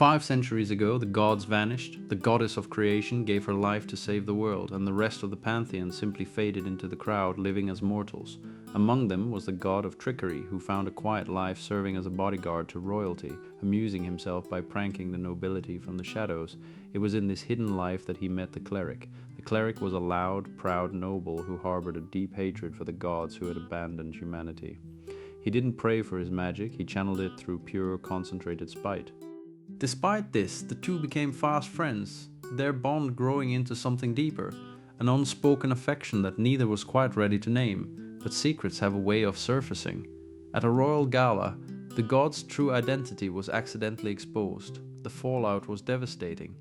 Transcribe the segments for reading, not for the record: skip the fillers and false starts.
5 centuries ago, the gods vanished, the goddess of creation gave her life to save the world, and the rest of the pantheon simply faded into the crowd, living as mortals. Among them was the god of trickery, who found a quiet life serving as a bodyguard to royalty, amusing himself by pranking the nobility from the shadows. It was in this hidden life that he met the cleric. The cleric was a loud, proud noble who harbored a deep hatred for the gods who had abandoned humanity. He didn't pray for his magic, he channeled it through pure, concentrated spite. Despite this, the two became fast friends, their bond growing into something deeper, an unspoken affection that neither was quite ready to name, but secrets have a way of surfacing. At a royal gala, the god's true identity was accidentally exposed. The fallout was devastating.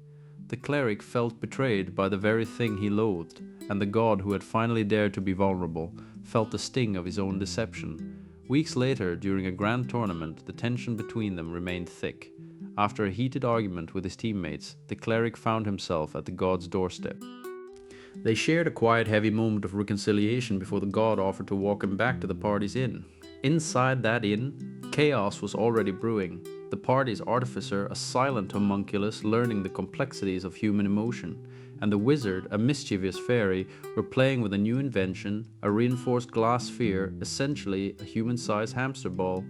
The cleric felt betrayed by the very thing he loathed, and the god who had finally dared to be vulnerable felt the sting of his own deception. Weeks later, during a grand tournament, the tension between them remained thick. After a heated argument with his teammates, the cleric found himself at the god's doorstep. They shared a quiet, heavy moment of reconciliation before the god offered to walk him back to the party's inn. Inside that inn, chaos was already brewing. The party's artificer, a silent homunculus learning the complexities of human emotion, and the wizard, a mischievous fairy, were playing with a new invention, a reinforced glass sphere, essentially a human-sized hamster ball.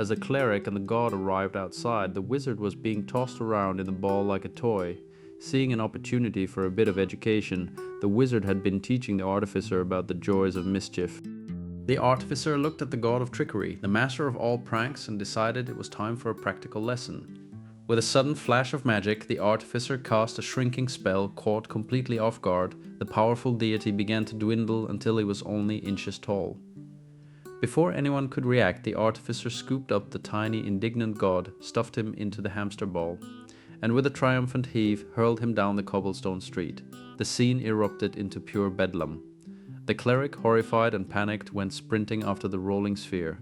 As the cleric and the god arrived outside, the wizard was being tossed around in the ball like a toy. Seeing an opportunity for a bit of education, the wizard had been teaching the artificer about the joys of mischief. The artificer looked at the god of trickery, the master of all pranks, and decided it was time for a practical lesson. With a sudden flash of magic, the artificer cast a shrinking spell. Caught completely off guard, the powerful deity began to dwindle until he was only inches tall. Before anyone could react, the artificer scooped up the tiny, indignant god, stuffed him into the hamster ball, and with a triumphant heave, hurled him down the cobblestone street. The scene erupted into pure bedlam. The cleric, horrified and panicked, went sprinting after the rolling sphere.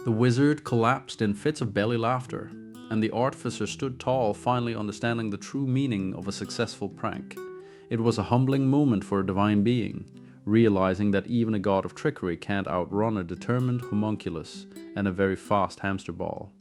The wizard collapsed in fits of belly laughter, and the artificer stood tall, finally understanding the true meaning of a successful prank. It was a humbling moment for a divine being, realizing that even a god of trickery can't outrun a determined homunculus and a very fast hamster ball.